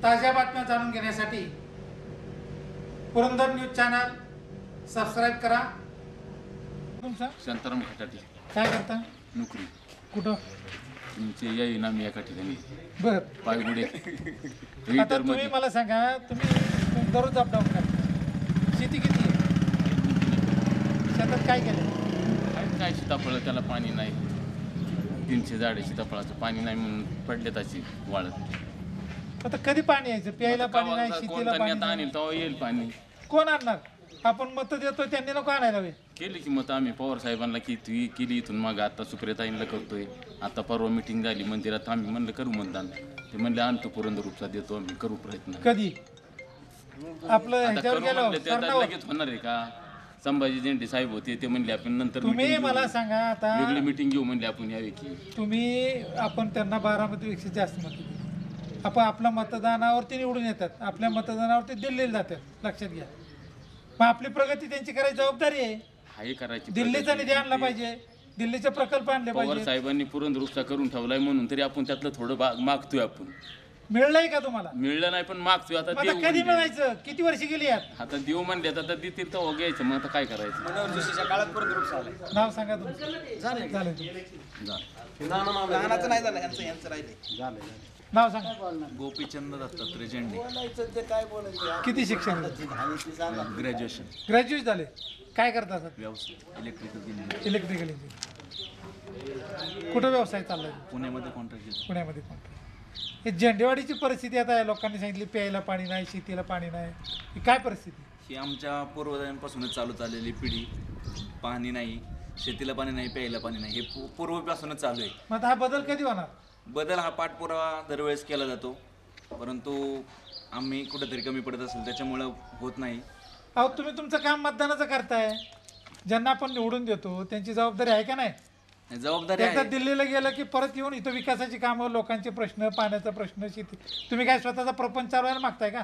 ताज्या बातम्या जाणून घेण्यासाठी पुरंदर न्यूज चॅनल सबस्क्राईब करा। तुमचा शांताराम खटाटे काय करता? नोकरी कुठं? तुमचे या इनामी एका ठिकाणी बर पायगुडे आता तुम्ही मला सांगा, तुम्ही दररोज अपडाऊन करता, शेती किती आहे? शेतात काय केलं? काय सीताफळ त्याला पाणी नाही, 300 झाडे सीताफळाचं पाणी नाही म्हणून पडले त्याची वाळत। आता कधी पाणी यायचं? प्यायला पाणी नाही, शेतीला पाणी नाही. आणेल तेव्हा येईल पाणी। कोण आणणार? आपण मत देतो, त्यांनी नको आणायला हवे. केली की मत आम्ही पवार साहेबांना केली इथून मग आता सुप्रियाताईंना करतोय। आता परवा मिटिंग झाली मंदिरात, आम्ही म्हणलं करू मतदान, ते म्हणले आणतो पुरंदर उपसा देतो, आम्ही करू प्रयत्न। कधी आपलं आता ह्याच्यावर करू गेलो म्हणले ते लगेच होणार आहे का? संभाजी झेंडे साहेब होते, ते म्हणले आपण नंतर तुम्ही मला सांगा, आता वेगळी मिटिंग घेऊ म्हणले आपण यावे की। तुम्ही आपण त्यांना 12% जास्त मत दिली, आपण आपल्या मतदानावरती निवडून येतात, आपल्या मतदानावरती दिल्लीला जातात, लक्षात घ्या। मग आपली प्रगती त्यांची करायची जबाबदारी आहे। हाही करायची, दिल्लीचा निधी आणला पाहिजे, दिल्लीचे प्रकल्प आणले पवार पाहिजे। साहेबांनी पुरंदर उपसा करून ठेवलाय म्हणून तरी आपण त्यातलं थोडं मागतोय। आपण मिळलंय का तुम्हाला? मिळलं नाही पण मागतोय। आता आता देऊ कधी म्हणले. मिळायचं? किती वर्ष गेली यात? आता देऊ म्हणले, आता देतील तर घ्यायचं, मग आता काय करायचं? मनोहर जोशीच्या काळात पुरंदर उपसा आलाय. नाव सांगा तुमचं। झालं जा. लहानाचं नाही झालं, यांचं राहिले. नाव सांगा। गोपीचंद दत्तात्रय झेंडे, किती शिक्षण आहे? ग्रॅज्युएशन, ग्रॅज्युएट झाले, काय करता सर? व्यवसाय इलेक्ट्रिकल इंजिनियर, इलेक्ट्रिकल इंजिनियर। कुठं व्यवसाय चाललाय? पुण्यामध्ये कॉन्ट्रॅक्ट। पुण्यामध्ये कोण? हे झेंडेवाडीची परिस्थिती आता आहे, लोकांनी सांगितली प्यायला पाणी नाही, शेतीला पाणी नाही, ही काय परिस्थिती? ही आमच्या पूर्वजांपासूनच चालू चाललेली पिढी, पाणी नाही, शेतीला पाणी नाही, प्यायला पाणी नाही, हे पूर्वीपासूनच चालू आहे। मग आता हा बदल कधी होणार? बदल हा पाठपुरावा दरवेळेस केला जातो, परंतु आम्ही कुठेतरी कमी पडत असेल त्याच्यामुळं होत नाही। अहो, तुम्ही तुमचं काम मतदानाचं करताय, ज्यांना आपण निवडून देतो त्यांची जबाबदारी आहे का नाही? जबाबदारी एकदा आहे। दिल्लीला गेलं की परत येऊन इथं विकासाची कामं, लोकांचे प्रश्न, पाण्याचा प्रश्न, शेती, तुम्ही काय स्वतःचा प्रपंच चालवायला मागताय का?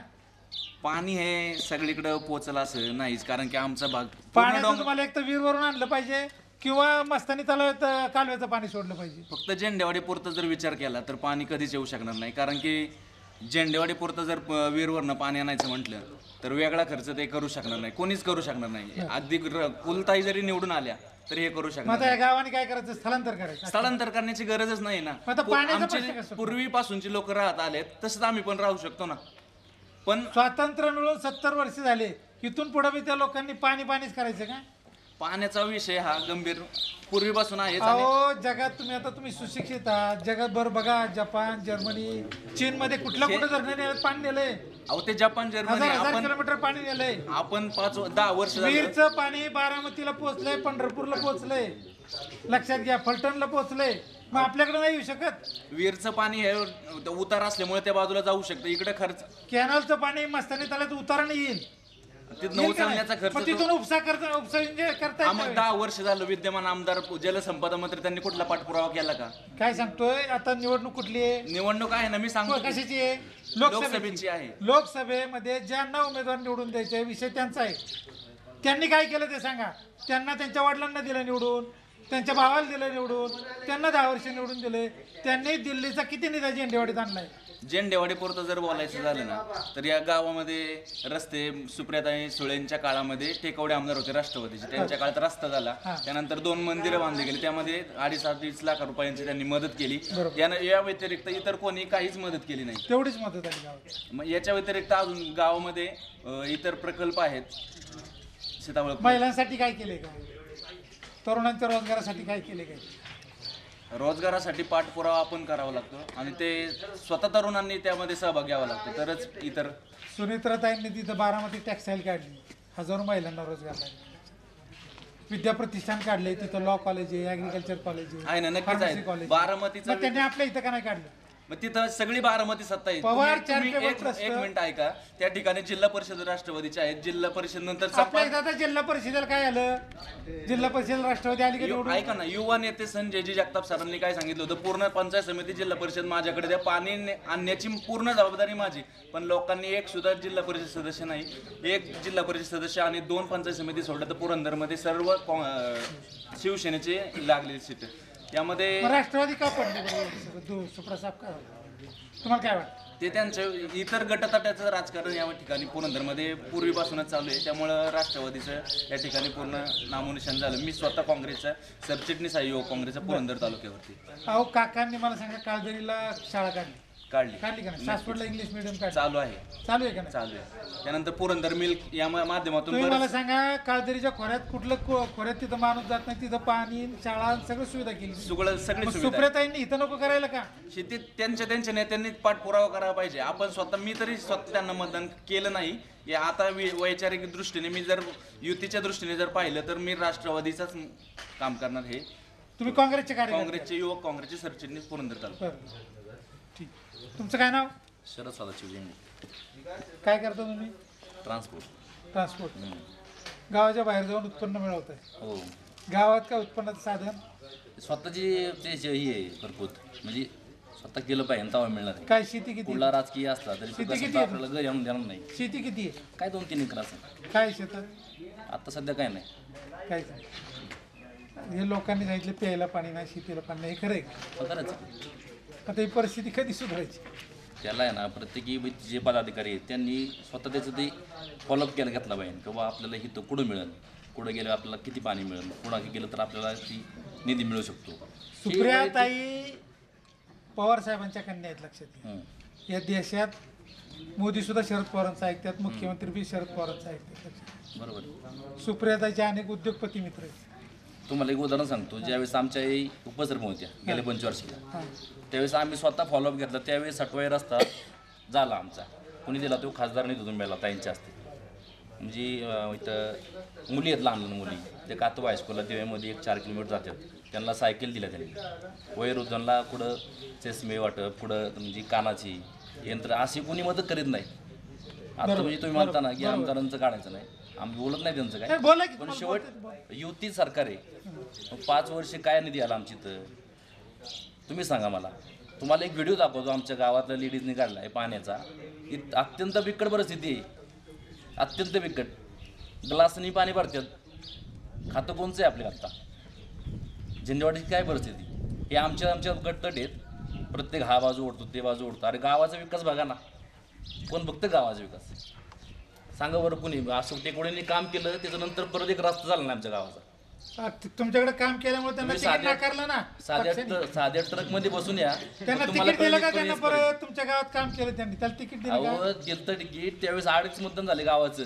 पाणी हे सगळीकडे पोहोचलं असं नाहीच, कारण की आमचा भाग पूर्ण पाण्याचं तुम्हाला एक तर विहीरवरून आणलं पाहिजे किंवा मस्तानी तलावात कालव्याचं पाणी सोडलं पाहिजे। फक्त झेंडेवाडी पुरतं जर विचार केला तर पाणी कधीच येऊ शकणार नाही, कारण की झेंडेवाडी पुरतं जर विहीरवरनं पाणी आणायचं म्हटलं तर वेगळा खर्च ते करू शकणार नाही, कोणीच करू शकणार नाही। अगदी कुलताई जरी निवडून आल्या तर हे करू मग शकणार आता या नाही। गावाने काय करायचं? स्थलांतर करायचं? स्थलांतर करण्याची गरजच नाही ना। आता पाण्याचा प्रश्न आमचे कसा? पूर्वीपासूनचे लोक राहत आलेत तसंच आम्ही पण राहू शकतो ना। पण स्वातंत्र्य मिळून 70 वर्ष झाले, इथून पुढे मी त्या लोकांनी पाणीच करायचं का? पाण्याचा विषय हा गंभीर पूर्वीपासून आहे। अहो, जगात तुम्ही सुशिक्षित आहात, जगभर बघा, जपान, जर्मनी, चीन मध्ये कुठल्या धरणाने पाणी नेलंय? अहो, ते जपान, जर्मनी, हजार किलोमीटर पाणी नेलंय। आपण 5-10 वर्ष झालं वीरचं पाणी बारामतीला पोहोचलंय, पंढरपूरला पोहोचलंय, लक्षात घ्या, फलटणला पोहोचलंय, मग आपल्याकडे नाही येऊ शकत? विहीरचं पाणी हे उतार असल्यामुळे त्या बाजूला जाऊ शकतं, इकडे खर्च कॅनलचं पाणी मस्तानी तलावात उताराने येईल, तिथं उचलण्याचा खर्च मग तिथून उपसा करता मग 10 वर्ष झालं विद्यमान आमदार जलसंपदा मंत्री त्यांनी कुठला पाठपुरावा केला का? काय सांगतोय? आता निवडणूक कुठली आहे? निवडणूक आहे ना, मी सांगतो कशाची आहे? लोकसभेची आहे। लोकसभेमध्ये ज्यांना उमेदवार निवडून द्यायचे विषय त्यांचा आहे। त्यांनी काय केलं ते सांगा? त्यांना त्यांच्या वडिलांना दिलं निवडून, त्यांच्या भावाला दिलं निवडून, त्यांना 10 वर्ष निवडून दिले, त्यांनी दिल्लीचा किती निधी झेंडेवाडीत आणलाय? झेंडेवाडी पुरतं जर बोलायचं झालं ना तर या गावामध्ये रस्ते सुप्रियाताई सुळेंच्या काळामध्ये टेकवडे आमदार होते राष्ट्रवादीचे, त्यांच्या काळात रस्ता झाला, त्यानंतर 2 मंदिरं बांधली गेली, त्यामध्ये 2.5-2.5 लाख रुपयांची त्यांनी मदत केली। या व्यतिरिक्त इतर कोणी काहीच मदत केली नाही, तेवढीच मदत आली गावात। मग याच्या व्यतिरिक्त अजून गावामध्ये इतर प्रकल्प आहेत। सीताफळ महिलांसाठी काय केले का? तरुणांच्या रोजगारासाठी काय केले काय? रोजगारासाठी पाठपुरावा आपण करावा लागतो आणि ते स्वतः तरुणांनी त्यामध्ये सहभाग घ्यावा लागतो, तरच इतर। सुनेत्राताईंनी तिथं बारामती टेक्सटाईल काढली, हजारो महिलांना रोजगार लागले, विद्या प्रतिष्ठान काढले, तिथं लॉ कॉलेज आहे, ॲग्रिकल्चर कॉलेज आहे ना, नक्कीच आहे। कॉलेज, बारामतीचा मग त्यांनी आपल्या इथं का नाही काढलं? मग तिथं सगळी बारामती सत्ता आहे। पवार तुम्ही charitable एक trust. मिनिट ऐका, त्या ठिकाणी जिल्हा परिषद राष्ट्रवादीचे आहेत, जिल्हा परिषद नंतर आपल्या इथं आता जिल्हा परिषदेला काय आलं? जिल्हा परिषद राष्ट्रवादी आली का निवडून? ऐका ना, युवा नेते संजयजी जगताप सरांनी काय सांगितलं होतं, पूर्ण पंचायत समिती जिल्हा परिषद माझ्याकडे द्या, पाणी आणण्याची पूर्ण जबाबदारी माझी। पण लोकांनी एक सुद्धा जिल्हा परिषद सदस्य नाही, एक जिल्हा परिषद सदस्य आणि 2 पंचायत समिती सोडल्या तर पुरंदरमध्ये सर्व शिवसेनेचे लागलेली सीट। यामध्ये राष्ट्रवादी का पडले? सुप्रसाद का? तुम्हाला काय वाटतं? ते त्यांच्या इतर गटतटाचं राजकारण या ठिकाणी पुरंदरमध्ये पूर्वीपासूनच चालू आहे. त्यामुळं राष्ट्रवादीचं या ठिकाणी पूर्ण नामोनिशाण झालं. मी स्वतः काँग्रेसचा सरचिटणीस आहे युवक काँग्रेसचा पुरंदर तालुक्यावरती. अहो काकांनी मला सांगा काळदरीला शाळा काढली काढली का नाही? सासवडला इंग्लिश मिडियम काढली चालू आहे चालू आहे का नाही? चालू आहे. त्यानंतर पुरंदर मिल्क या माध्यमातून तुम्ही मला बरंच- सांगा काळदरीच्या खोऱ्यात खोऱ्यात तिथं माणूस जात नाही, तिथं पाणी शाळा सगळं सुविधा केली. सगळी सुविधा आहे. सुप्रियाताईंनी इथं नको करायला का? शेतीत त्यांच्या नेत्यांनी पाठपुरावा करावा पाहिजे. आपण स्वतः मी तरी स्वतः त्यांना मतदान केलं नाही. या आता वैचारिक दृष्टीने मी जर युतीच्या दृष्टीने जर पाहिलं तर मी राष्ट्रवादीचाच काम करणार. हे तुम्ही काँग्रेसचे कार्यकर्ते? काँग्रेसचे युवक काँग्रेसचे सरचिटणीस पुरंदर तालुका. बरं. ठीक. तुमचं काय नाव? शरद सदाशिव झेंडे, काय करता तुम्ही? ट्रान्सपोर्ट. ट्रान्सपोर्ट. गावाच्या बाहेर जाऊन उत्पन्न मिळवत आहे. हो, गावात काय उत्पन्नाचं साधन स्वतःची ते ही आहे घरपोत, म्हणजे स्वतः केलं पाहिजे तेव्हा मिळणार आहे. काय? शेती किती? कुठला राजकीय असला तरी शेती सुद्धा किती समजा आहे? आपल्याला घरी आणून देणार नाही. शेती किती आहे? काय 2-3 एकर असं. काय शेतात? आता सध्या काय नाही. काय हे लोकांनी सांगितलं प्यायला पाणी नाही, शेतीला पाणी नाही, हे खरं आहे का? करायचं आता ही परिस्थिती कधी सुधारायची? त्याला आहे ना प्रत्येकी जे पदाधिकारी आहेत त्यांनी स्वतः त्याचं ते फॉलोअप केलं घेतला पाहिजे किंवा आपल्याला इथं कुठं मिळेल, कुठं गेलं आपल्याला किती पाणी मिळेल, कुठं गेलं तर आपल्याला ती निधी मिळू शकतो. सुप्रियाताई पवार साहेबांच्या कन्या आहेत, लक्षात घ्या. हं. या देशात मोदी सुद्धा शरद पवारांचं ऐकतात, मुख्यमंत्री बी शरद पवारांचं ऐकतात, लक्षात बरोबर. घ्या. सुप्रियाताईचे अनेक उद्योगपती मित्र आहेत. तुम्हाला एक उदाहरण सांगतो. ज्यावेळेस आमच्या आई उपसरपंच होत्या गेल्या 25 वर्षाला, हां. त्यावेळेस आम्ही स्वतः फॉलोअप घेतला. त्यावेळेस 60 रस्ता झाला आमचा. कोणी दिला तो खासदार निधीतून मिळाला ताईंच्या हस्ते. म्हणजे इथं मुली आहेत, लहान लहान मुली, ते कातव हायस्कूलला दिव्यामध्ये 1-4 किलोमीटर जातात. त्यांना सायकल दिल्या त्यांनी. वयोवृद्धांना कुठं चष्मे वाटप, कुठं म्हणजे कानाची यंत्र अशी कोणी मदत करीत नाही. आता म्हणजे तुम्ही म्हणता ना की आमदारांचं काढायचं नाही, आम्ही बोलत नाही त्यांचं नाही, काय, बोला की पण तुम्हाला शेवट बोलते. युती सरकार आहे. मग 5 वर्ष काय निधी आला आमची तर तुम्ही सांगा मला. तुम्हाला एक व्हिडिओ दाखवतो आमच्या गावातल्या लेडीजने काढला आहे पाण्याचा. अत्यंत बिकट परिस्थिती आहे, अत्यंत बिकट. ग्लासनी पाणी भरतात. खातं कोणचं आहे आपल्या आत्ता? झेंडेवाडीची काय परिस्थिती? हे आमच्या गटतट आहेत. प्रत्येक हा बाजू ओढतो, ते बाजू ओढतो. अरे गावाचा विकास बघा ना, कोण बघतं गावाचा विकास? सांगा बरं कुणी. असं टेकवडीने काम केलं, त्याच्यानंतर परत एक रस्ता झाला ना आमच्या गावाचा. तुमच्याकडे काम केल्यामुळे त्यांना तुम्ही तिकीट नाकारलं ना पक्षाने. साध्या ट्रकमध्ये बसून या. त्यांना तुम्हाला तिकीट दिलं का? कळेल, त्यांना कळेल. परत तुमच्या गावात काम केलं त्यांनी, त्याला तिकीट दिलं का? अहो गेलं तिकीट त्यावेळेस 2.5 मतदान झाले गावाचं.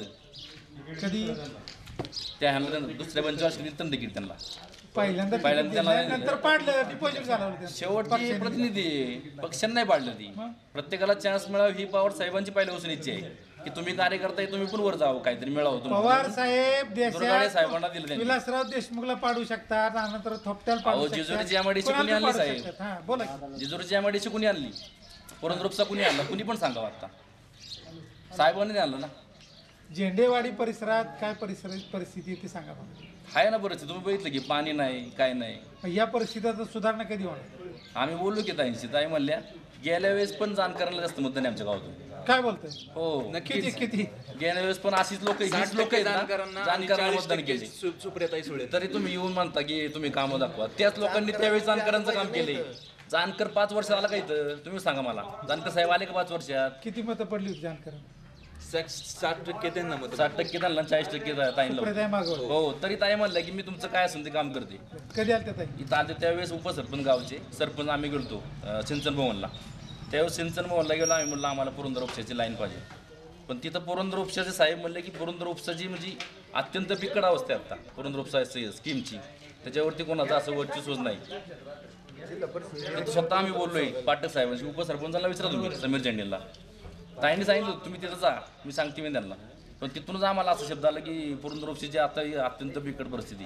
कधी? त्या ह्यांना दुसऱ्या 25 वर्षांनी दिलं ना तिकीट त्यांना. पहिल्यांदा तिकीट पहिल्यांदा दिलं, त्याला नंतर पाडलं, डिपॉझिट झालं होतं. शेवटची प्रतिनिधी आहे. पक्षांनी नाही पाडलं ती. प्रत्येकाला चान्स मिळावा ही पवार साहेबांची पहिल्यापासून इच्छा आहे की तुम्ही कार्यकर्ता आहे, तुम्ही पण वर जावं, काहीतरी मिळावं तुम्हाला. पवार साहेब दुर्गाडे साहेबांना देशात दिलं त्यांनी. विलासराव देशमुखला पाडू शकतात, त्यानंतर थोपट्याला अहो, पाडू जेजुरीची शकतात, MIDC कोणाला कोणी आणली पाडू साहेब? शकतात. हां, बोला की. जेजुरीची MIDC कुणी आणली? पुरंदरचा कुणी आणला? कुणी पण सांगावं आता. साहेबांनी आणलं ना. झेंडेवाडी परिसरात काय परिस्थिती आहे ते सांगा मला. आहे ना बरं. तुम्ही बघितलं की पाणी नाही, काय नाही. मग या परिस्थितीत सुधारणा कधी होणार? आम्ही बोललो की ताईंशी. ताई म्हणल्या गेल्या वेळेस पण जाणकारांना जास्त मतदान आहे आमच्या गावातून. काय बोलतोय? हो, किती? गेल्या वेळेस पण अशीच लोक आहेत ना, जाणकारांना मतदान केले. सुप्रियाताई सुळे. तरी तुम्ही येऊन म्हणता की तुम्ही कामं दाखवा. त्याच लोकांनी त्यावेळेस जाणकारांचं काम केले. जानकर 5 वर्षात आला का इथं? तुम्ही सांगा मला. जानकर साहेब आले का 5 वर्षात? किती मतं पडली होती जानकरांना? 60% त्यांना मत. 60% त्यांना 40% ताईंना. सुप्रियाताई मागवलं. हो, तरी ताई म्हणलं की मी तुमचं काय असेल ते काम करते. कधी आलं ताई? इथं आले त्यावेळेस उपसरपंच गावचे सरपंच आम्ही गेलतो सिंचन भवनला. त्यावेळेस सिंचन भवनला गेलो आम्ही. म्हणलं आम्हाला पुरंदर उपशाची लाईन पाहिजे. पण तिथं पुरंदर उपशाचे साहेब म्हणले की पुरंदर उपसाची म्हणजे अत्यंत बिकट अवस्था आहे आता पुरंदर उपसा स्कीमची. त्याच्यावरती कोणाचा असं वर्चस्वच नाही. तिथं स्वतः आम्ही बोललोय पाटक साहेबांशी. उपसरपंचाला विचारा तुम्ही समीर झेंडेला. ताईंनी सांगितलं तुम्ही तिथं जा, मी सांगते मी त्यांना. पण तिथूनच आम्हाला असा शब्द आला की पुरंदर उपशीची आता अत्यंत बिकट परिस्थिती.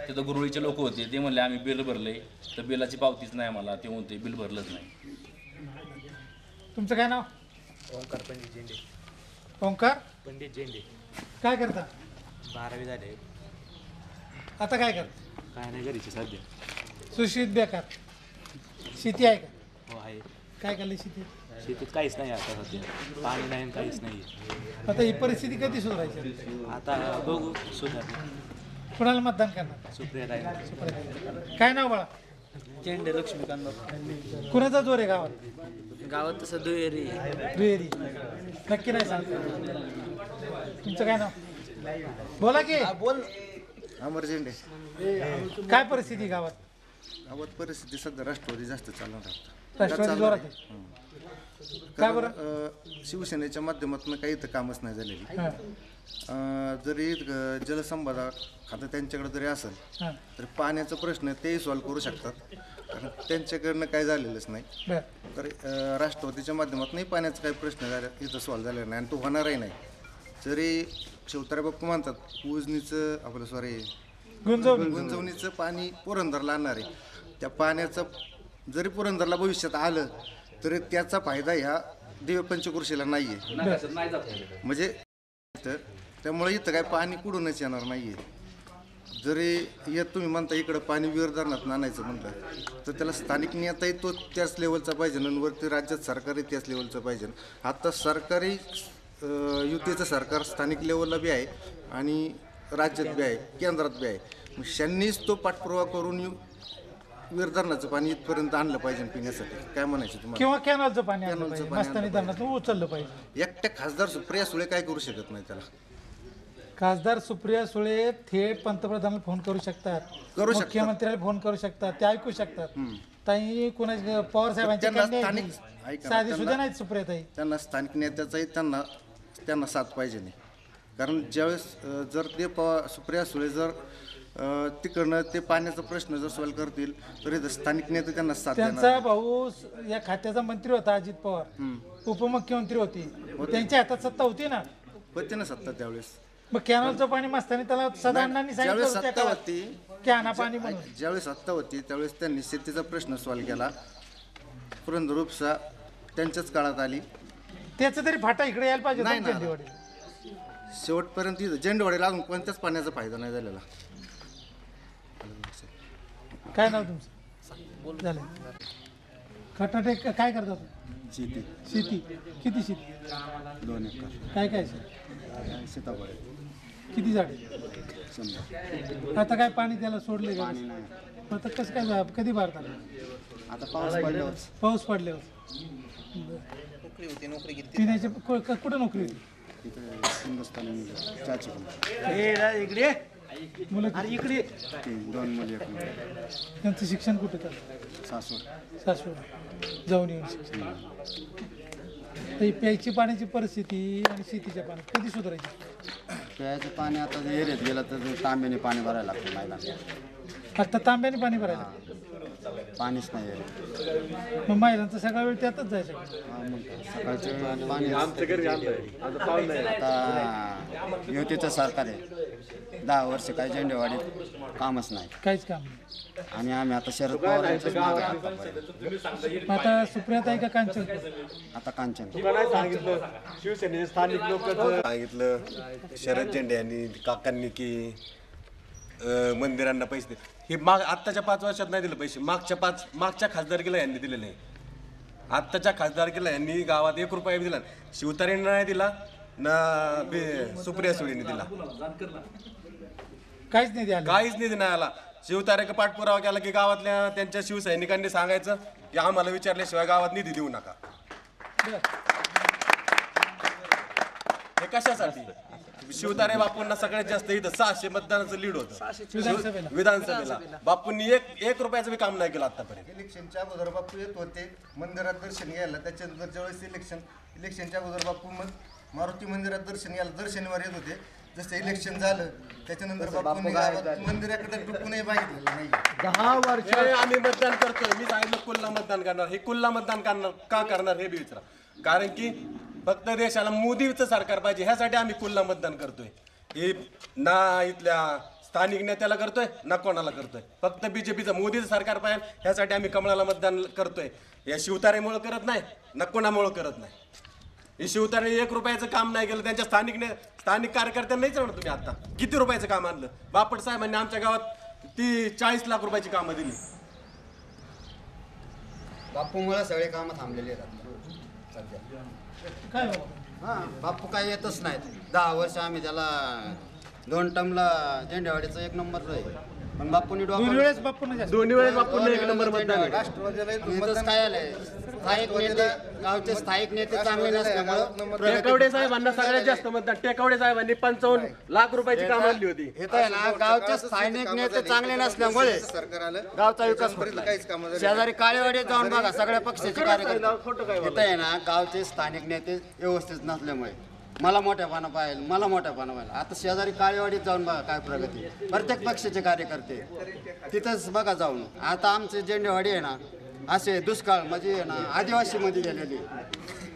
तिथं गुरुळीचे लोक होते, ते म्हणले आम्ही बिल भरले तर बिलाची पावतीच नाही आम्हाला. ते म्हणते बिल भरलंच नाही. तुमचं काय नाव? ओंकार पंडित झेंडे. ओंकार पंडित झेंडे. काय करता? 12वी झाले. आता काय करता? काय नाही घरीचे सध्या. सुशिक्षित बेकार. शेती आहे का? हो आहे. काय करले शेती? शेतीत काहीच नाही आता सध्या. पाणी नाही आणि काहीच नाही. आता ही परिस्थिती कधी सुधारायची? आता बघू सुधार. कुणाला मतदान करणार? सुप्रियाताई. काय नाव बाळा? झेंडे लक्ष्मीकांत. कुणाचा जोर आहे गावात? गावात तसं दुहेरी दुहेरी नक्की नाही सांगता. तुमचं काय नाव बोला की. अमर झेंडे. काय परिस्थिती गावात? गावात परिस्थिती सध्या राष्ट्रवादी जास्त चालणार आहे. राष्ट्रवादी जोरात आहे. काय बरं? शिवसेनेच्या माध्यमातून काही इथं कामच नाही झालेली. हां जरी जलसंपदा खातं त्यांच्याकडे जरी असेल हां तर पाण्याचा प्रश्न तेही सॉल्व्ह करू शकतात, कारण त्यांच्याकडनं काही झालेलंच नाही. बरं तर राष्ट्रवादीच्या माध्यमातूनही पाण्याचा काही प्रश्न झाला इथं सॉल्व्ह झालेला नाही आणि तो होणारही नाही. जरी शिवतारे बाप्पू म्हणतात उजनीचं आपलं सॉरी गुंजवणीचं पाणी पुरंदरला आणणार आहे, त्या पाण्याचं जरी पुरंदरला भविष्यात आलं तरी त्याचा फायदा ह्या दिव्य पंचकृषीला नाही आहे. म्हणजे त्यामुळे इथं काय पाणी कुठूनच येणार नाही आहे. जरी येत तुम्ही म्हणता इकडं पाणी विहीर धरणात आणायचं म्हटलं तर त्याला स्थानिक नेताही तो त्याच लेवलचा पाहिजे आणि वरती राज्यात सरकारही त्याच लेवलचं पाहिजे. आता सरकारी युतीचं सरकार स्थानिक लेवलला बी आहे आणि राज्यात बी आहे, केंद्रात बी आहे. मग त्यांनीच तो पाठपुरावा करून विहीर धरणाचं पाणी इथपर्यंत आणलं पाहिजे पिण्यासाठी. काय म्हणायचं तुम्हाला? किंवा कॅनलचं पाणी आणलं कॅनलचं पाहिजे, पाणी मस्तानी आणलं धरणातून उचललं पाहिजे. एकट्या खासदार सुप्रिया सुळे काय करू शकत नाही त्याला. खासदार सुप्रिया सुळे थेट पंतप्रधानाला फोन करू शकतात, करू शकतात. मुख्यमंत्र्याला फोन करू शकतात, ते ऐकू शकतात. ताई कुणाची पवार साहेबांची त्यांना कन्या आहे स्थानिक- ती. ऐका ना, साधी त्यांना- सुद्धा नाहीत सुप्रिया ताई. त्यांना स्थानिक नेत्याचाही त्यांना साथ पाहिजे नाही. कारण ज्यावेळेस जर ते सुप्रिया सुळे जर तिकडनं ते पाण्याचा प्रश्न जर सॉल्व्ह करतील तर इथं स्थानिक नेते त्यांना साथ देणार त्यांचा नाही. भाऊ या खात्याचा मंत्री होता अजित पवार, उपमुख्यमंत्री होती, त्यांच्या हातात सत्ता होती ना. होते ना सत्ता त्यावेळेस. मग कॅनलचं पाणी मस्तानी त्याला सदानंदांनी सांगितलं ज्यावेळेस होतं त्या सत्ता काळात, होती कॅना पाणी म्हणून. ज्यावेळेस सत्ता होती त्यावेळेस त्यांनी शेतीचा प्रश्न सॉल्व्ह केला. पुरंदर उपसा त्यांच्याच काळात आली. त्याचं तरी फाटा इकडे यायला पाहिजे नाही होता ना. झेंडेवाडीला. शेवटपर्यंत इथं झेंडेवाडीला अजून कोणत्याच पाण्याचा फायदा नाही झालेला. काय नाव तुमचं? झालं खटाटे काय करतात? शेती शेती. किती शेती? 2 एकर. काय काय शेती? सीताफळ किती झाडे? 100. आता काय पाणी त्याला सोडले का? आता कसं काय कधी भरतात? आता पाऊस पडल्यावर पाऊस पडल्यावर. पिण्याची कुठं नोकरी होती? हिंदुस्थानी चाची मुलं इकडे 2 मुली एक मुलगा. त्यांचं शिक्षण कुठे चालतं? सासवड जाऊन येऊन शिक्षण. तर ही प्यायची पाण्याची परिस्थिती आणि शेतीच्या पाण्यात कधी सुधारायची? प्यायचं पाणी आता जर एरियात गेलं तर तांब्याने पाणी भरायला लागतं महिलांना. आता तांब्याने पाणी भरायला, पाणीच नाही एरियात. मग महिलांचा सगळा वेळ त्यातच जायचं. सकाळचं पाणी आता युतीचं सरकार आहे, 10 वर्ष काही झेंडेवाडीत कामच नाही काहीच काम नाही. आणि आम्ही आता शरद पवार यांच्याच मागे आहे आतापर्यंत. मग आता सुप्रियाताई का कांचन? आता कांचन. सांगितलं शरद झेंडे यांनी काकांनी की मंदिरांना पैसे हे आत्ताच्या 5 वर्षात नाही दिले पैसे, मागच्या खासदारकीला यांनी दिले नाही. आत्ताच्या खासदारकीला यांनी गावात 1 रुपया दिला, शिवतारेंना नाही दिला ना सुप्रिया सुळेंनी दिला. काहीच नाही द्यायला. काहीच निधी नाही आला. शिवतारेचा पाठपुरावा केला की गावातल्या त्यांच्या शिवसैनिकांनी सांगायचं की आम्हाला विचारल्याशिवाय गावात निधी देऊ नका. हे कशासाठी? शिवतारे बापूंना सगळ्यात जास्त इथं 600 मतदानाचं लीड होतं विधानसभेला. बापूंनी एक रुपयाचं बी काम नाही केलं आतापर्यंत. इलेक्शनच्या अगोदर बापू येत होते मंदिरात दर्शन घ्यायला. त्याच्यानंतर ज्यावेळेस इलेक्शनच्या अगोदर बापू मारुती मंदिरात दर्शन घ्यायला दर शनिवारी येत होते. जसं इलेक्शन झालं त्याच्यानंतर बापूंनी गावात मंदिराकडे टुकूनही बघितलेलं नाही. 10 वर्ष आम्ही मतदान करतोय. मी सांगितलं कुल्ला मतदान करणार. हे कुल्ला मतदान का करणार हे बी विचारा. कारण की फक्त देशाला मोदीचं सरकार पाहिजे ह्यासाठी आम्ही कुल्ला मतदान करतोय. हे ना इथल्या स्थानिक नेत्याला करतोय ना कोणाला करतोय. फक्त बीजेपीचं मोदीचं सरकार पाहिजे ह्यासाठी आम्ही कमळाला मतदान करतोय. या शिवतारेमुळं करत नाही ना कोणामुळं करत नाही. हे शिवतारे 1 रुपयाचं काम नाही केलं. त्यांच्या स्थानिक कार्यकर्त्यांना नाही म्हणत तुम्ही आता किती रुपयाचं काम आणलं. बापट साहेबांनी आमच्या गावात ती 40 लाख रुपयाची कामं दिली. बापूमुळे सगळे कामं थांबलेली आहेत सध्या. काय बापू काय येतच नाहीत. 10 वर्ष आम्ही त्याला 2 टर्मला झेंडेवाडीचं 1 नंबर आहे, पण बापूंनी दोन वेळेस बापून दोन्ही वेळेस बापूंनी 1 नंबर मतदान राष्ट्रवादीला काय आलंय स्थानिक नेते गावचे स्थायिक नेते चांगले नसल्यामुळं टेकवडे साहेबांना सगळ्यात जास्त मतदान टेकवडे साहेबांनी 55 लाख रुपयाची कामं आणली होती. इथं आहे ना गावचे स्थानिक नेते चांगले नसल्यामुळे सरकार आलं गावचा विकास काहीच होत कामं नाही. शेजारी काळेवाडीत जाऊन बघा सगळ्या पक्षाचे कार्यकर्ते इथं आहे ना गावचे स्थानिक नेते व्यवस्थित नसल्यामुळे मला मोठ्यापणा पाहिजे. आता शेजारी काळेवाडीत जाऊन बघा काय प्रगती, प्रत्येक पक्षाचे कार्यकर्ते तिथंच बघा जाऊन. आता आमचे झेंडेवाडी आहे ना असे दुष्काळ म्हणजे आहे ना आदिवासीमध्ये गेलेली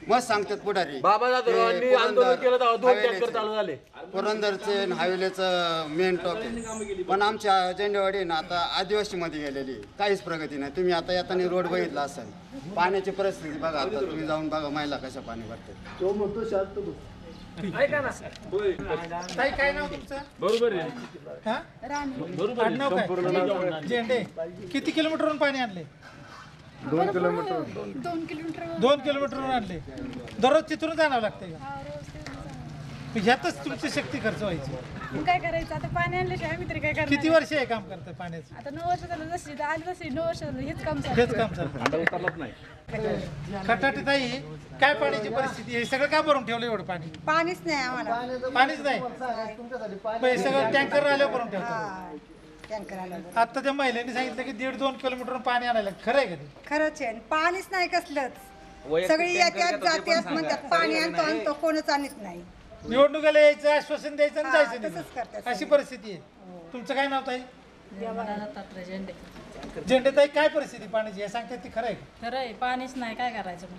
मस्त सांगतात पुढारी. बाबा जाधवरावांनी आंदोलन केलं तेव्हा 2 टँकर चालू झाले. पुरंदरचे हायवेचं मेन टॉप आहे, पण आमच्या झेंडेवाडी ना आता आदिवासीमध्ये गेलेली काहीच प्रगती नाही. तुम्ही आता येताना रोड बघितला असाल, पाण्याची परिस्थिती बघा. आता तुम्ही जाऊन बघा महिला कशा पाणी भरतात. ताई काय नाव तुमचं? बरोबर आहे. हा? आडनाव काय? झेंडे. किती किलोमीटरवरून पाणी आणले? 2 किलोमीटर 2 किलोमीटरवरून आणले. दररोज तिथूनच आणावं लागतंय का? ह्यातच तुमची शक्ती खर्च व्हायची. मग काय करायचं आता? पाणी आणल्याशिवाय आम्ही तरी काय करणार? किती वर्ष हे काम करताय पाण्याचं? आता 9 वर्ष झालं, जशी आली तशी 9 वर्ष झालं हेच काम चालू. हेच काम चालतं. खटाटे ताई, काय पाण्याची परिस्थिती? हे सगळं का भरून ठेवलं एवढं पाणी? पाणीच नाही आम्हाला. पाणीच नाही. मग हे सगळं टँकर आल्यावर भरून ठेवतो. टँकर आलं. आता त्या महिलांनी सांगितलं की 1.5-2 किलोमीटर पाणी आणायला. खरं आहे का ते? खरंच आहे. पाणीच नाही कसलंच. सगळी येत्यात जात्यात म्हणतात पाणी आणतो कोणच आणत नाही. निवडणुकीला यायचं, आश्वासन द्यायचं आणि जायचं तसंच नाही. करतात. अशी परिस्थिती आहे. तुमचं काय नाव ताई? झेंडे ताई, काय परिस्थिती पाण्याची हे सांगतात ती खरं आहे का? खरं आहे, पाणीच नाही, काय करायचं मग?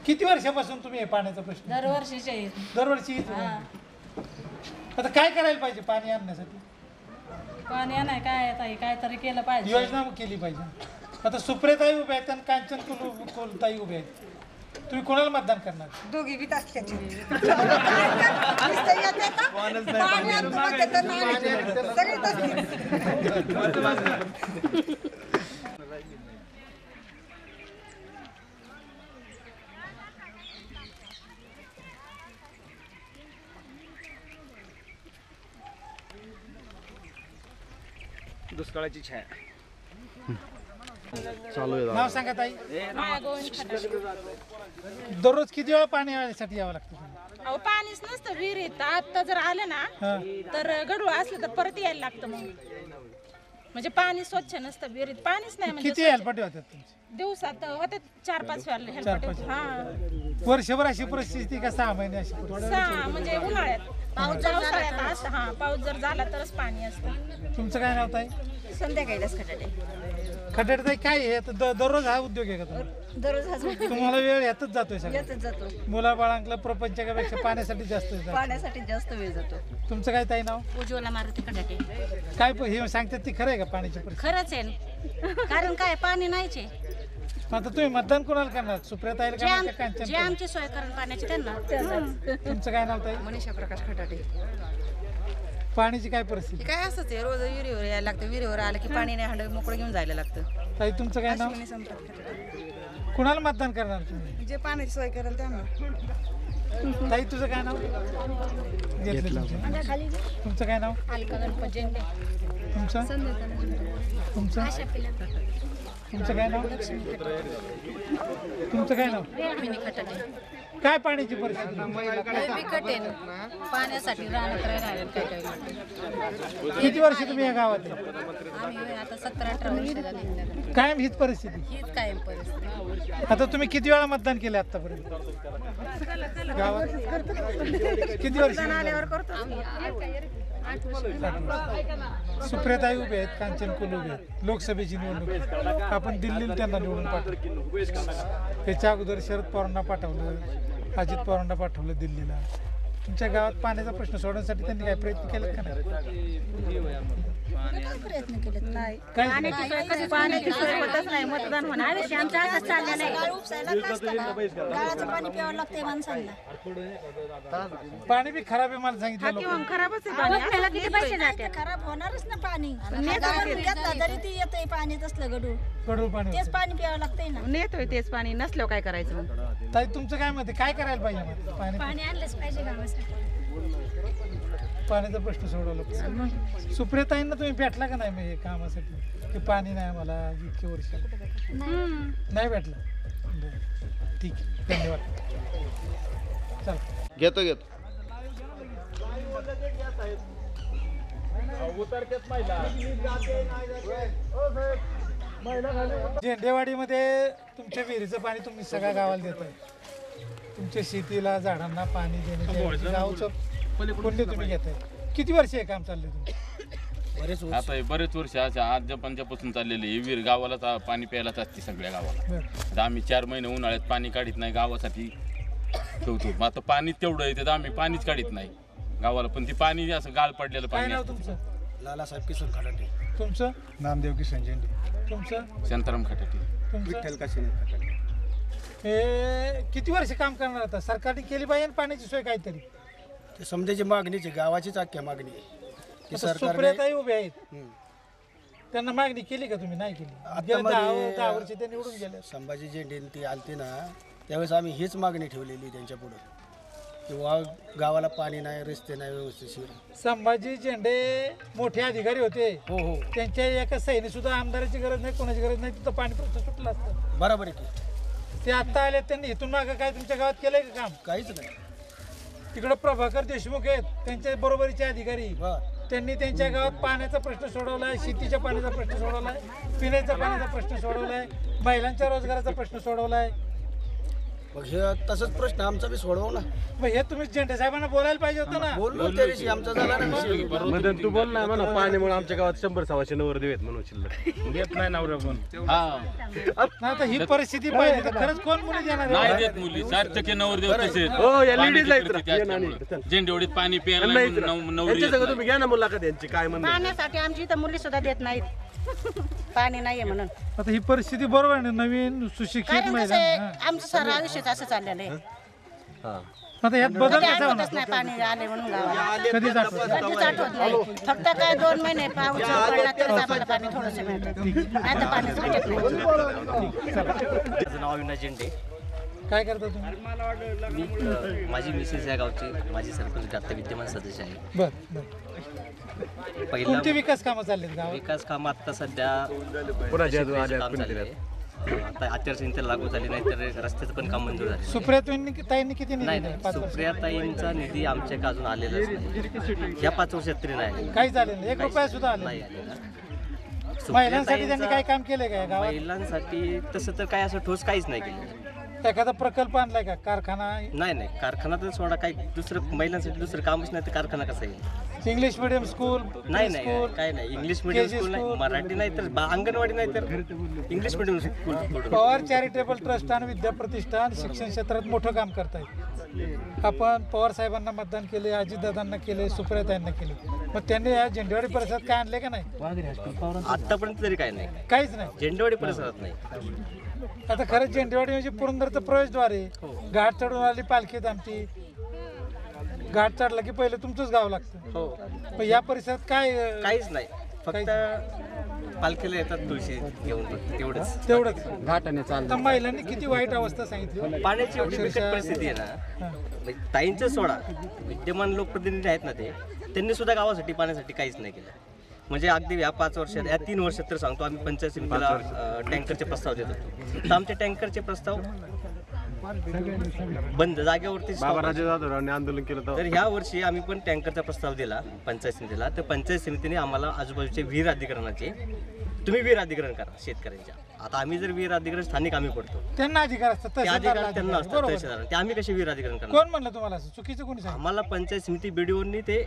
किती वर्षापासून तुम्ही हे पाण्याचा प्रश्न? दरवर्षीचे आहे. दरवर्षी येतो. आता काय करायला पाहिजे पाणी आणण्यासाठी? पाणी नाही काय ताई, काहीतरी केलं पाहिजे. योजना केली पाहिजे. आता सुप्रियाताई उभे आहेत आणि कांचन कोलताई उभे आहेत. तुम्ही कोणाला मतदान करणार? दोघी बी असल्याचे. नुसतं येतात, पाणी आणतो म्हणतात तर नाही आणत. सगळे तसलीच. दुष्काळाची छाया. नाव सांगा ताई. माया गोविंद खटाटे. दररोज किती वेळा पाणी आणण्यासाठी यावं लागतं तुम्हाला? अहो पाणीच नसतं विहिरीत. आता जर आलं ना हा. तर गढूळ असलं तर परत यायला लागतं. मग म्हणजे पाणी स्वच्छ नसतं विहिरीत. पाणीच नाही म्हणजे किती हेलपाटे होतात तुमची? दिवसात होते 4-5 वेळा 4-5. हा. वर्षभर अशी परिस्थिती का 6 महिने अशी? 6 म्हणजे उन्हाळ्यात. पावसाळ्यात असतं. हा, पाऊस जर झाला तरच पाणी असतं. तुमचं काय नाव ताई? संध्याकाळीलाच खटाटे. खटाटे ताई, काय आहे आता दररोज हा उद्योग आहे का तुम्ही? दररोज हजार तुम्हाला वेळ यातच जातोय सगळं? येतच जातो. मुलाबाळांकला प्रपंचापेक्षा पाण्यासाठी जास्त जातं. पाण्यासाठी जास्त वेळ जातो. तुमचं काय ताई नाव? उज्ज्वला मारुती खटाटे. काय हे सांगतात ती खरं आहे का पाण्याची परिस्थिती? खरंच आहे, कारण काय पाणी नाहीचे. आता तुम्ही मतदान कोणाला करणार? सुप्रियाताईला करणार का जे कांचन? आमची सोय करून पाण्याची त्यांना. तुमचं काय नाव ताई? मनीषा प्रकाश खटाटे. पाण्याची काय परिस्थिती? काय असंच आहे, रोज विहिरीवर यायला लागतं. विहिरीवर आलं की पाणी नाही, हंड मोकळं घेऊन जायला लागतं. ताई तुमचं काय नाव? कुणाला मतदान करणार तुम्ही? जे पाण्याची सोय करेल त्यांना. ताई तुझं काय नाव? घेतलं तुमचं. तुमचं काय नाव? तुमचं? तुमचं? तुमचं काय नाव? तुमचं काय नाव? काय पाण्याची परिस्थिती? बिकट आहे पाण्यासाठी राहणं करायला किती वर्ष तुम्ही या गावात आहे? आम्ही आता 17-18 वर्ष झाली. कायम हीच परिस्थिती? हीच कायम परिस्थिती. आता तुम्ही किती वेळा मतदान केले आतापर्यंत गावात? किती वर्ष? सुप्रियाताई उभे आहेत, कांचन कुल उभे आहेत. लोकसभेची निवडणूक आहे. आपण दिल्लीला त्यांना निवडून पाठवलं. त्याच्या अगोदर शरद पवारांना पाठवलं, अजित पवारांना पाठवलं दिल्लीला. तुमच्या गावात पाण्याचा प्रश्न सोडवण्यासाठी त्यांनी काय प्रयत्न केलेत का नाही? प्रयत्न केलेत नाही. पाण्याची सोय होतच नाही. मतदान होणार आमच्या हातात चाललं नाही. गाळाचं पाणी प्यावं लागतंय माणसांना. पाणी बी खराब आहे मला सांगितलं लोकांनी. खराबच आहे पाणी. आपल्याला किती पैसे जाते? खराब होणारच ना पाणी. घेतलं तरी ती येतंय पाणी तसलं गडू. गढूळ पाणी तेच पाणी प्यावं लागतंय ना. नेतोय तेच पाणी, नसल्यावर काय करायचं मग? ताई तुमचं काय मत आहे? काय करायला पाहिजे मग? पाणी आणलंच पाहिजे गावासाठी. पाण्याचा प्रश्न सोडवला पाहिजे. सुप्रियाताईंना तुम्ही भेटला का नाही मग हे कामासाठी की पाणी नाही मला इतके वर्ष? नाही भेटलं. ठीक आहे, धन्यवाद. चला. घेतो झेंडेवाडीमध्ये तुमच्या विहिरीचं पाणी तुम्ही सगळ्या गावाला देताय. तुमच्या शेतीला झाडांना पाणी देण्याच्या गावचं पुण्य तुम्ही घेताय. किती वर्ष हे काम चाललंय तुमचं? आता हे बरेच वर्ष आजपासून चाललेले ही विहीर गावाला पाणी प्यायलाच असते सगळ्या गावाला. आता आम्ही 4 महिने उन्हाळ्यात पाणी काढत नाही गावासाठी ठेवतो. मग आता पाणी तेवढं येते तर आम्ही पाणीच काढत नाही गावाला. पण ती पाणी असं गाळ पडलेलं काय पाणी नाव असतं. तुमचं? लालासाहेब किसन खटाटे. तुमचं? नामदेव किसन झेंडे. तुमचं? शांताराम खटाटे. विठ्ठल काशीनाथ खटाटे. हे किती वर्ष काम करणार आता? सरकारने केली पाहिजे ना पाण्याची सोय काहीतरी. ते समजायची मागणीची गावाचीच अख्ख्या मागणी आहे. आता सुप्रियाताई उभे आहेत, त्यांना मागणी केली का तुम्ही? नाही केली. गेले 10 वर्ष ते निवडून गेले. संभाजी झेंडे ती आलते ना त्यावेळेस आम्ही हीच मागणी ठेवलेली त्यांच्या पुढे, किंवा गावाला पाणी नाही, रस्ते नाही व्यवस्थिशीर. संभाजी झेंडे मोठे अधिकारी होते. हो हो. त्यांच्या एका सैनी सुद्धा आमदाराची गरज नाही, कोणाची गरज नाही, तिथं पाणी प्रश्न सुटला असतं. बरोबर आहे की. ते आता आले, त्यांनी इथून मागं काय तुमच्या गावात केलंय का काम? काहीच नाही. तिकडं प्रभाकर देशमुख आहेत, त्यांच्या बरोबरीचे अधिकारी. त्यांनी त्यांच्या गावात पाण्याचा प्रश्न सोडवलाय, शेतीच्या पाण्याचा प्रश्न सोडवलाय, पिण्याच्या पाण्याचा प्रश्न सोडवलाय, महिलांच्या रोजगाराचा प्रश्न सोडवलाय. मग हे तसंच प्रश्न आमचा बी सोडवू ना. मग हे तुम्ही झेंडे साहेबांना बोलायला पाहिजे होतं ना. बोललो त्या दिवशी आमचा झाला ना. मदन तू बोल ना म्हणा पाण्यामुळे आमच्या गावात 100-125 नवरदेव आहेत म्हणून शिल्लक देत नाही नवऱ्या पण. नाही तर ही परिस्थिती पाहिजे तर खरंच कोण मुली देणार नाही आहे? देत मुली. 60% नवरदेव तसे हो, या पाणी ladies ला तिकडे इथं. ये ना, त्याच्यामुळे. इथं. झेंडेवडीत पाणी प्यायला नाही नवरी यांच्या येत सगळं नाही. तुम्ही घ्या ना मुलाखत यांची काय म्हणणं आहे. पाण्यासाठी आमची इथं मुली सुद्धा देत नाहीत. पाणी नाहीये म्हणून. आता ही परिस्थिती बरोबर आहे ना? नवीन सुशिक्षित कारण कसं महिला. आहे, आमचं सारं आयुष्यच असं चाललेलं आहे. आता यात बदल कधी कसा आठवतच होणार? नाही पाणी आले म्हणून गावाला. कधीच आठवत नाही. कधीच आठवत नाही. फक्त काय 2 महिने पाऊस पडला तरच आम्हाला पाणी थोडंसं मिळतं. नाही तर पाणीच भेटत नाही. माझं नाव अविनाश झेंडे. काय करता तुम्ही? मी माझी मिसेस या गावची माझी सरपंच आता विद्यमान सदस्य आहे. बर. पहिला कोणती विकास कामं चाललेत गावात? विकास काम आता सध्या पुराच्या शेतकऱ्याचे आल्या काम चाललेलं आहे. आता आचारसंहिता लागू झाली नाही तर रस्त्याचं पण काम मंजूर झालं. सुप्रियाताईंनी किती निधी नाही दिलाय? नाही 5 वर्ष. सुप्रियाताईंचा निधी आमच्या अजून आलेलाच नाही. या 5 वर्षात तरी नाही. काही झालेलं नाही. 1 रुपया सुद्धा आले नाही नाही. आलेला. महिलांसाठी त्यांनी काय काम केलंय का या गावात? महिलांसाठी तसं तर काय असं ठोस काहीच नाही केलं. एखादा प्रकल्प आणलाय का? कारखाना? नाही कारखाना तर सोडा, काही दुसरं महिलांसाठी दुसरं कामच नाही तर कारखाना कसा येईल. English medium school? नाही काय नाही. इंग्लिश मिडियम स्कूल नाही, मराठी नाही तर अंगणवाडी नाही तर English medium school. Pawar charitable trust आणि विद्या प्रतिष्ठान शिक्षण क्षेत्रात मोठं काम करतायत. आपण पवार साहेबांना मतदान केले, अजितदादांना केले, सुप्रियाताईंना केले. मग त्यांनी या झेंडेवाडी परिसरात काय आणले का नाही? आतापर्यंत तरी काय नाही. काहीच नाही. झेंडेवाडी परिसरात नाही. आता खरंच झेंडेवाडी म्हणजे पुरंदरचं प्रवेशद्वार आहे. घाट चढून आली पालखीत आमची. घाट चढला की पहिलं तुमचंच गाव लागतं. हो. पण या परिसरात काय? काहीच नाही. फक्त पालखीला येतात तुळशी घेऊन तेवढंच. घाटाने आता महिलांनी किती वाईट अवस्था सांगितली. पाण्याची एवढी बिकट परिस्थिती आहे ना. ताईंचं सोडा, विद्यमान लोकप्रतिनिधी आहेत ना ते, त्यांनी सुद्धा गावासाठी पाण्यासाठी काहीच नाही केलं. म्हणजे अगदी या 5 वर्षात, या 3 वर्षात तर सांगतो आम्ही पंचायत समितीला टँकरचे प्रस्ताव देत होतो. तर आमचे टँकरचे प्रस्ताव बंद जागेवरती आंदोलन केलं. तर ह्या वर्षी आम्ही पण टँकरचा प्रस्ताव दिला पंचायत समितीला. तर पंचायत समितीने आम्हाला आजूबाजूचे विहीर अधिकरणाचे तुम्ही विहीर अधिकरण करा शेतकऱ्यांच्या. आता आम्ही जर विहीर अधिकरण स्थानिक आम्ही पडतो, त्यांना अधिकार असतात, ते अधिकार त्यांना असतात तहसीलदार. ते आम्ही कसे विहीर अधिकरण करणार? कोण म्हणलं तुम्हाला असं? चुकीचं कोणी सांगितलं? आम्हाला पंचायत समिती बीडीओनी ते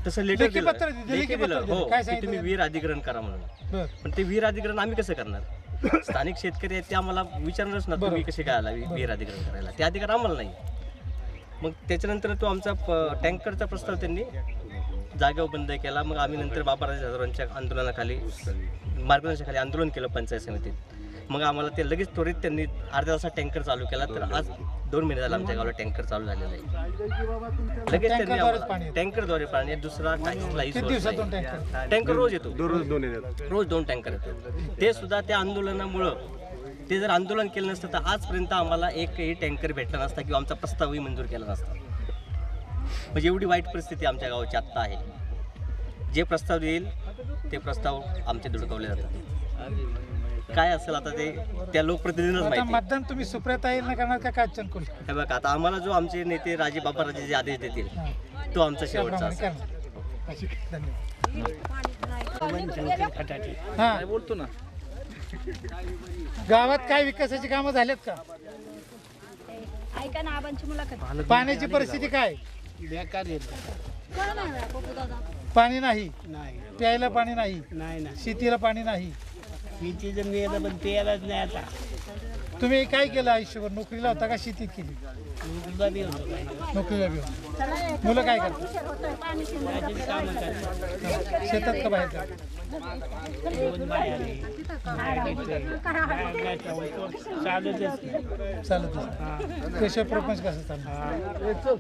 तसं लेटर दिलं, लेखी दिलं हो की तुम्ही विहीर अधिकरण करा म्हणून. पण ते विहीर अधिकरण आम्ही कसं करणार? स्थानिक शेतकरी आहेत ते आम्हाला विचारणारच ना तुम्ही कसे काय आला विहीर अधिकरण करायला. ते अधिकार आम्हाला नाही. मग त्याच्यानंतर तो आमचा टँकरचा प्रस्ताव त्यांनी जागेवर बंद केला. मग आम्ही नंतर बाबाराजे जाधवरांच्या आंदोलनाखाली मार्गदर्शनाखाली आंदोलन केलं पंचायत समितीत. मग आम्हाला ते लगेच त्वरित त्यांनी अर्ध्या तासात टँकर चालू केला. तर आज 2 महिने झाला आमच्या गावाला टँकर चालू झालेला आहे. लगेच त्यांनी आम्हाला टँकरद्वारे पाणी, दुसरा टँकर रोज येतो, रोज 2 टँकर येतो. ते सुद्धा त्या आंदोलनामुळं, ते जर आंदोलन केलं नसतं तर आजपर्यंत आम्हाला एकही टँकर भेटला नसता किंवा आमचा प्रस्तावही मंजूर केला नसता. म्हणजे एवढी वाईट परिस्थिती आमच्या गावाची आत्ता आहे. जे प्रस्ताव येईल ते प्रस्ताव आमचे धुडकावले जातात. काय असेल आता ते त्या लोकप्रतिनिधींनाच आता माहिती. मतदान तुम्ही सुप्रियाताईंना करणार का कांचन कुल? हे बघा आता आम्हाला जो आमचे नेते राजे बाबाराजे जे आदेश देतील तो आमचा शेवटचा त्याप्रमाणे असेल. करणार. हा बोलतो ना. गावात काय विकासाची कामं झालेत का? ऐका ना आबांची मुलाखत. पाण्याची परिस्थिती काय? बेकार पाणी नाही, नाही प्यायला पाणी नाही, नाही ना शेतीला पाणी नाही. शेतीचं मिळालं पण प्यायलाच नाही आता. तुम्ही काय केलं आयुष्यभर? नोकरीला होता का शेतीत केली? नोकरीला बी होतो काय. नोकरीला बी होता. मुलं काय करतात? शेतात का बाहेर जातात? चालतच. कशा प्रपंच कसं चालतं?